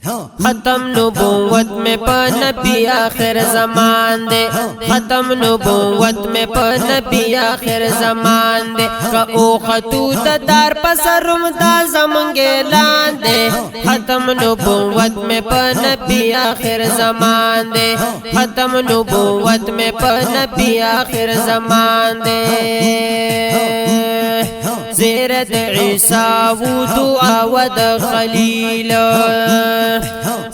ختم نبوت میں پا نبی آخر زمان دے ختم نبوت میں پا نبی آخر زمان دے کا او خطوط دار پسرم دا زمانگے لان دے ختم نبوت میں پا نبی آخر زمان دے ختم نبوت میں پا نبی آخر زمان دے زیرد عیسیٰ و دعا و د خلیل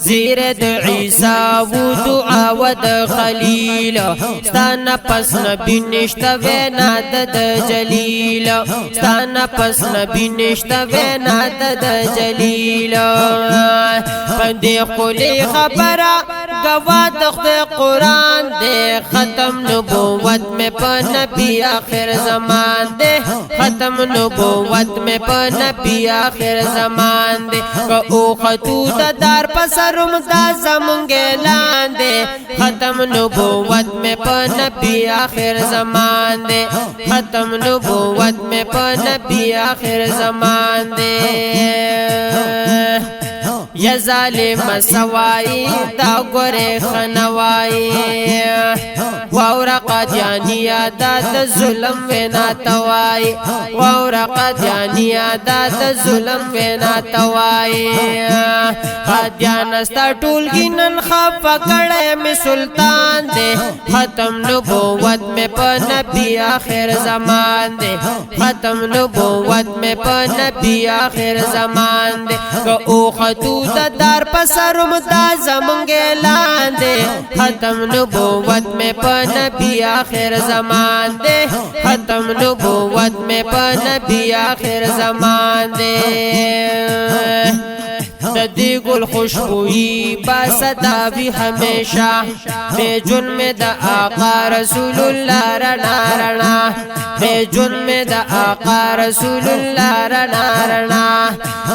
زیرد عیسیٰ و دعا و د خلیل ستانا پس نبی نشتا وینا د جلیل ستانا پس نبی نشتا وینا د جلیل پندی خلی خبرہ گواہ دخت قرآن دے ختم نبوت میں پا نبی آخر زمان دے ختم نبوت میں پا نبی آخر زمان دے کہ او خطوط دار پسرم دا زمانگے لان دے ختم نبوت میں پا نبی آخر زمان دے ختم نبوت میں پا نبی آخر زمان دے یا ظالم سوائی دا گورے خنوائی واورا قادیانیا دا دا ظلم وینا توائی واورا قادیانیا دا دا ظلم وینا توائی قادیانستا ٹول گینن خفا کڑے میں سلطان دے ختم نبوت میں پا نبی آخر زمان دے ختم نبوت میں پا نبی آخر زمان دے کہ او خطوط دار پسرم دا زمانگے لان دے ختم نبوت میں پا نبی آخر زمان دے ختم نبوت میں پا نبی آخر زمان دے دی گل خوشبوئی باسدا بھی ہمیشہ بے جن میں دا آقا رسول اللہ رنا رنا بے جن میں دا آقا رسول اللہ رنا رنا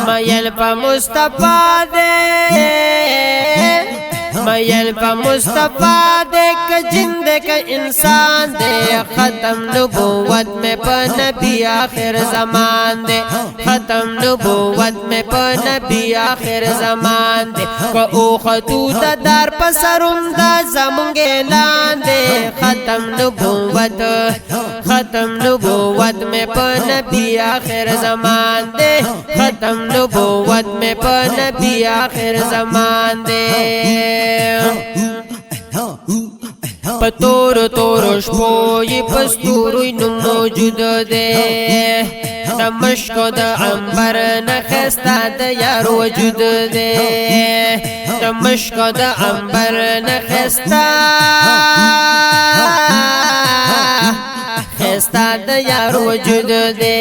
میل پا مصطفیٰ دے میل پا مصطفیٰ دے کہ جند کا انسان دے ختم نبوت میں پا نبی آخر زمان دے ختم نبوت میں پا نبی آخر زمان دے کہ او خطوط دار پسرم دا زمانگے لان دے ختم نبوت میں پا نبی آخر زمان دے ختم نبوت میں پا نبی آخر زمان دے پتور تور شپوی پستوروی نم موجود دے دا مشکو دا عنبر نخستا دا یار وجود دے دا مشکو دا عنبر نخستا خستا دا یار وجود دے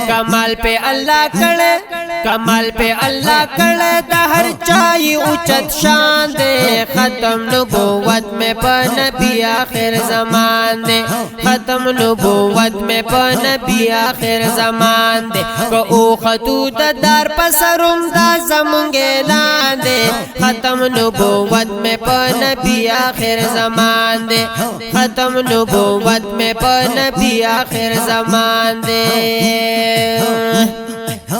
کمال پہ اللہ کڑے کمال پہ اللہ کڑے دا ہر چاہی اچت شان دے ختم نبوت میں پا نبی آخر زمان دے ختم نبوت میں پا نبی آخر زمان دے کہ او خطوط دار پسرم دا زمانگے لان دے ختم نبوت میں پا نبی آخر زمان دے ختم نبوت میں پا نبی آخر زمان دے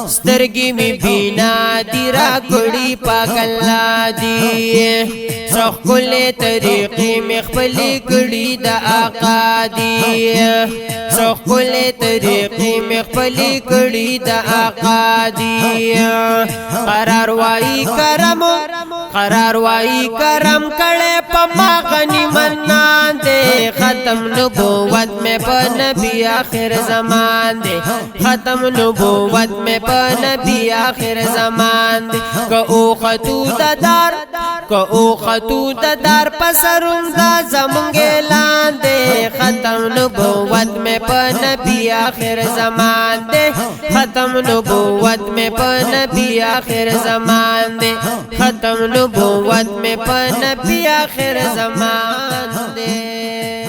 سترگی میں بینا دی را کڑی پاک اللہ دی سخ کلے طریقی میں خپلی کڑی دا آقا دی سخ کلے طریقی میں خپلی کڑی دا آقا دی قراروائی کرم کڑے پا ما غنی منان دے ختم نبوت میں پا نبی آخر زمان دے ختم نبوت میں پا نبی آخر زمان دے کہ او خطوط دار پسرم دا زمانگے لان دے ختم نبوت میں پا نبی آخر زمان دے ختم نبوت میں پا نبی آخر زمان دے ختم نبوت میں پا نبی آخر زمان دے